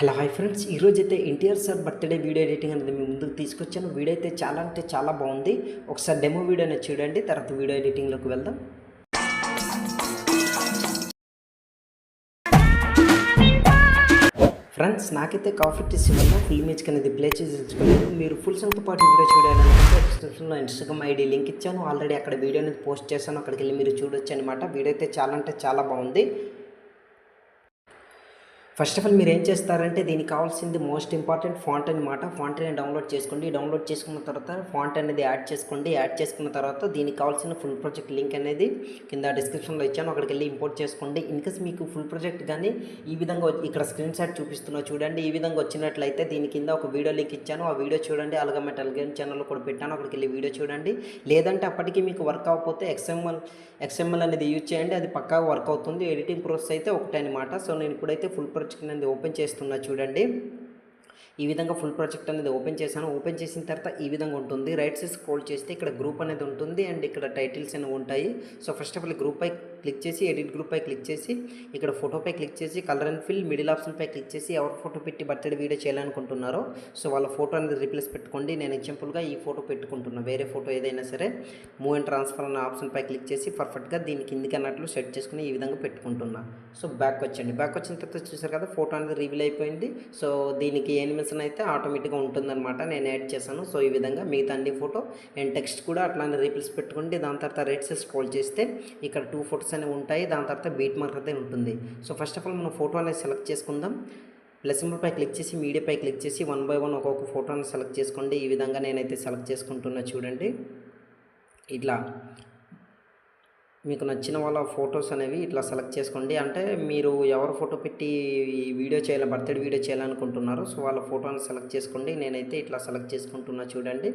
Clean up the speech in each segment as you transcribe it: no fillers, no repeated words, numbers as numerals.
Hello hi friends, ఈరోజైతే NTR sir birthday video editing అనేది మీ ముందుకు తీసుకొచ్చాను. వీడియో అయితే చాలా అంటే చాలా బాగుంది. ఒకసారి డెమో వీడియో అనేది చూడండి, తర్వాత వీడియో ఎడిటింగ్లోకి వెళ్దాం. ఫ్రెండ్స్, నాకైతే కాఫీ టీస్ వల్ల ఫుల్ మ్యూజిక్ అనేది ప్లే చేసి తెచ్చుకోలేదు. మీరు ఫుల్ సాంగ్తో పాటు వీడియో చూడాలనుకుంటే డిస్క్రిప్షన్లో ఇన్స్టాగ్రామ్ ఐడి లింక్ ఇచ్చాను. ఆల్రెడీ అక్కడ వీడియో అనేది పోస్ట్ చేశాను, అక్కడికి వెళ్ళి మీరు చూడొచ్చు అనమాట. వీడియో అయితే చాలా అంటే చాలా బాగుంది. ఫస్ట్ ఆఫ్ ఆల్ మీరు ఏం చేస్తారంటే దీనికి కావాల్సింది మోస్ట్ ఇంపార్టెంట్ ఫాంట్ అనమాట. ఫాంట్ అనేది డౌన్లోడ్ చేసుకోండి. డౌన్లోడ్ చేసుకున్న తర్వాత ఫాంట్ అనేది యాడ్ చేసుకోండి. యాడ్ చేసుకున్న తర్వాత దీనికి కావాల్సిన ఫుల్ ప్రాజెక్ట్ లింక్ అనేది కింద డిస్క్రిప్షన్లో ఇచ్చాను, అక్కడికి వెళ్ళి ఇంపోర్ట్ చేసుకోండి. ఇన్కేస్ మీకు ఫుల్ ప్రాజెక్ట్ కానీ ఈ విధంగా ఇక్కడ స్క్రీన్ షాట్ చూపిస్తున్నా చూడండి, ఈ విధంగా వచ్చినట్లయితే దీని కింద ఒక వీడియో లింక్ ఇచ్చాను, ఆ వీడియో చూడండి. అలాగే మా టెలిగ్రామ్ ఛానల్లో కూడా పెట్టాను, అక్కడికి వెళ్ళి వీడియో చూడండి. లేదంటే అప్పటికి మీకు వర్క్ అవ్వకపోతే ఎక్స్ఎంఎల్ అనేది యూజ్ చేయండి, అది పక్కాగా వర్క్ అవుతుంది. ఎడిటింగ్ ప్రాసెస్ అయితే ఒకటే అనమాట. సో నేను ఇప్పుడైతే ఫుల్ ప్రాజెక్ట్ అనేది ఓపెన్ చేస్తున్నా చూడండి. ఈ విధంగా ఫుల్ ప్రాజెక్ట్ అనేది ఓపెన్ చేశాను. ఓపెన్ చేసిన తర్వాత ఈ విధంగా ఉంటుంది. రైట్ సైడ్ స్క్రోల్ చేస్తే ఇక్కడ గ్రూప్ అనేది ఉంటుంది అండ్ ఇక్కడ టైటిల్స్ అనేవి ఉంటాయి. So first of all group పై క్లిక్ చేసి ఎడిట్ గ్రూప్ పై క్లిక్ చేసి ఇక్కడ ఫోటోపై క్లిక్ చేసి colour and fill middle option పై క్లిక్ చేసి ఎవరు ఫోటో పెట్టి బర్త్డే వీడియో చేయాలనుకుంటున్నారో సో వాళ్ళ ఫోటో అనేది రీప్లేస్ పెట్టుకోండి. నేను ఎగ్జాంపుల్గా ఈ ఫోటో పెట్టుకుంటున్నాను, వేరే ఫోటో ఏదైనా సరే. మూవ్ అండ్ ట్రాన్స్ఫర్ అన్న ఆప్షన్ పై క్లిక్ చేసి పర్ఫెక్ట్గా దీని కిందికి అన్నట్లు సెట్ చేసుకుని ఈ విధంగా పెట్టుకుంటున్నా. సో బ్యాక్ వచ్చండి. బ్యాక్ వచ్చిన తర్వాత చూసారు కదా ఫోటో అనేది రివీల్ అయిపోయింది. సో దీనికి యానిమేషన్ అయితే ఆటోమేటిక్గా ఉంటుందన్నమాట, నేను యాడ్ చేశాను. సో ఈ విధంగా మిగతా అన్ని ఫోటో అండ్ టెక్స్ట్ కూడా అట్లానే రీప్లేస్ పెట్టుకోండి. దాని తర్వాత రైట్ సైడ్ స్క్రోల్ చేస్తే ఇక్కడ 2 ఫోటోస్ అనేవి ఉంటాయి. దాని తర్వాత బీట్ మార్క్ అయితే ఉంటుంది. సో ఫస్ట్ ఆఫ్ ఆల్ మనం ఫోటో అనేది సెలెక్ట్ చేసుకుందాం. ప్లస్ సింబల్ పై క్లిక్ చేసి మీడియా పై క్లిక్ చేసి 1 by 1 ఒక్కొక్క ఫోటోని సెలెక్ట్ చేసుకోండి. ఈ విధంగా నేనైతే సెలెక్ట్ చేసుకుంటున్నా చూడండి. ఇట్లా మీకు నచ్చిన వాళ్ళ ఫొటోస్ అనేవి ఇట్లా సెలెక్ట్ చేసుకోండి. అంటే మీరు ఎవరు ఫోటో పెట్టి వీడియో బర్త్డే వీడియో చేయాలనుకుంటున్నారో సో వాళ్ళ ఫోటోని సెలెక్ట్ చేసుకోండి. నేనైతే ఇట్లా సెలెక్ట్ చేసుకుంటున్నా చూడండి.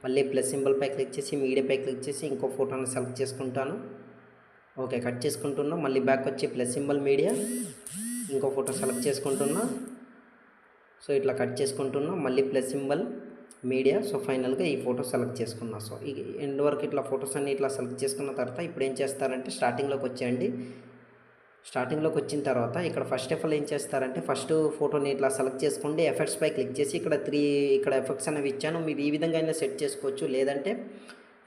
మళ్ళీ ప్లస్ సింబల్ పై క్లిక్ చేసి మీడియా పై క్లిక్ చేసి ఇంకో ఫోటోని సెలెక్ట్ చేసుకుంటాను. ఓకే, కట్ చేసుకుంటున్నా. మళ్ళీ బ్యాక్ వచ్చి ప్లస్ సింబల్ మీడియా ఇంకో ఫోటో సెలెక్ట్ చేసుకుంటున్నా. సో ఇట్లా కట్ చేసుకుంటున్నా. మళ్ళీ ప్లస్ సింబల్ మీడియా. సో ఫైనల్గా ఈ ఫోటో సెలెక్ట్ చేసుకున్నా. సో ఈ ఎండ్ వరకు ఇట్లా ఫొటోస్ అన్ని ఇట్లా సెలెక్ట్ చేసుకున్న తర్వాత ఇప్పుడు ఏం చేస్తారంటే స్టార్టింగ్లోకి వచ్చేయండి. స్టార్టింగ్లోకి వచ్చిన తర్వాత ఇక్కడ ఫస్ట్ ఆఫ్ ఆల్ ఏం చేస్తారంటే ఫస్ట్ ఫోటోని ఇట్లా సెలెక్ట్ చేసుకోండి. ఎఫెక్ట్స్ పై క్లిక్ చేసి ఇక్కడ ఎఫెక్ట్స్ అనేవి ఇచ్చాను, మీరు ఈ విధంగా అయినా సెట్ చేసుకోవచ్చు. లేదంటే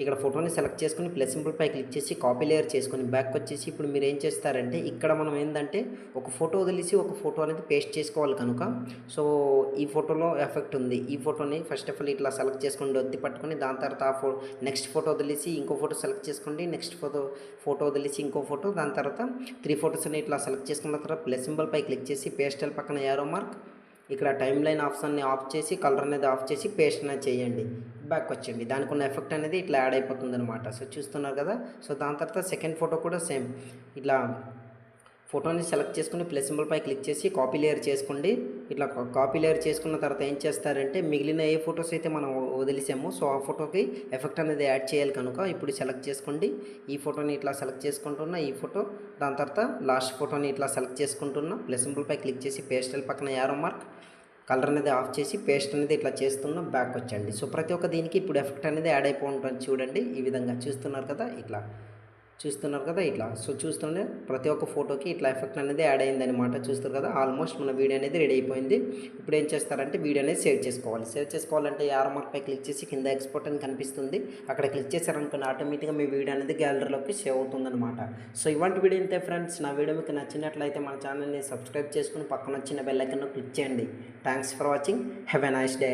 ఇక్కడ ఫోటోని సెలెక్ట్ చేసుకుని ప్లస్ సింబల్ పై క్లిక్ చేసి కాపీ లేయర్ చేసుకుని బ్యాక్ వచ్చేసి ఇప్పుడు మీరు ఏం చేస్తారంటే ఇక్కడ మనం ఏంటంటే ఒక ఫోటో వదిలేసి ఒక ఫోటో అనేది పేస్ట్ చేసుకోవాలి కనుక సో ఈ ఫోటోలో ఎఫెక్ట్ ఉంది. ఈ ఫోటోని ఫస్ట్ ఆఫ్ ఆల్ ఇట్లా సెలెక్ట్ చేసుకుని ఒత్తి పట్టుకొని దాని తర్వాత నెక్స్ట్ ఫోటో వదిలేసి ఇంకో ఫోటో సెలెక్ట్ చేసుకోండి. నెక్స్ట్ ఫోటో వదిలేసి ఇంకో ఫోటో, దాని తర్వాత 3 ఫోటోస్ని ఇట్లా సెలెక్ట్ చేసుకున్న తర్వాత ప్లస్ సింబల్ పై క్లిక్ చేసి పేస్టల్ పక్కన యారో మార్క్ ఇక్కడ టైమ్ లైన్ ఆప్షన్ని ఆఫ్ చేసి కలర్ అనేది ఆఫ్ చేసి పేస్ట్ అనేది చేయండి. బ్యాక్ వచ్చండి. దానికి ఉన్న ఎఫెక్ట్ అనేది ఇట్లా యాడ్ అయిపోతుంది అనమాట. సో చూస్తున్నారు కదా. సో దాని తర్వాత సెకండ్ ఫోటో కూడా సేమ్ ఇట్లా ఫోటోని సెలెక్ట్ చేసుకుని ప్లస్ సింబల్ పై క్లిక్ చేసి కాపీ లేయర్ చేసుకోండి. ఇట్లా కాపీ లేయర్ చేసుకున్న తర్వాత ఏం చేస్తారంటే మిగిలిన ఏ ఫొటోస్ అయితే మనం వదిలేసామో సో ఆ ఫోటోకి ఎఫెక్ట్ అనేది యాడ్ చేయాలి కనుక ఇప్పుడు సెలెక్ట్ చేసుకోండి. ఈ ఫోటోని ఇట్లా సెలెక్ట్ చేసుకుంటున్నా, ఈ ఫోటో, దాని తర్వాత లాస్ట్ ఫోటోని ఇట్లా సెలెక్ట్ చేసుకుంటున్నా. ప్లస్ సింబల్ పై క్లిక్ చేసి పేస్టల్ పక్కన యారో మార్క్ కలర్ అనేది ఆఫ్ చేసి పేస్ట్ అనేది ఇట్లా చేస్తున్నా. బ్యాక్ వచ్చండి. సో ప్రతి ఒక్క దీనికి ఇప్పుడు ఎఫెక్ట్ అనేది యాడ్ అయిపో ఉంటుంది చూడండి. ఈ విధంగా చూస్తున్నారు కదా, ఇట్లా చూస్తున్నారు కదా ఇట్లా. సో చూస్తుంటే ప్రతి ఒక్క ఫోటోకి ఇట్లా ఎఫెక్ట్ అనేది యాడ్ అయిందనమాట. చూస్తారు కదా ఆల్మోస్ట్ మన వీడియో అనేది రెడీ అయిపోయింది. ఇప్పుడు ఏం చేస్తారంటే వీడియో అనేది సేవ్ చేసుకోవాలి. సేవ్ చేసుకోవాలంటే యారో మార్క్ పై క్లిక్ చేసి కింద ఎక్స్పోర్ట్ అని కనిపిస్తుంది, అక్కడ క్లిక్ చేశారనుకుని ఆటోమేటిక్గా మీ వీడియో అనేది గ్యాలరీలోకి సేవ్ అవుతుందన్నమాట. సో ఇవాంటి వీడియో ఇంతే ఫ్రెండ్స్. నా వీడియో మీకు నచ్చినట్లయితే మన ఛానల్ని సబ్స్క్రైబ్ చేసుకుని పక్కన వచ్చిన బెల్ ఐకాన్ క్లిక్ చేయండి. Thanks for watching. Have a nice day.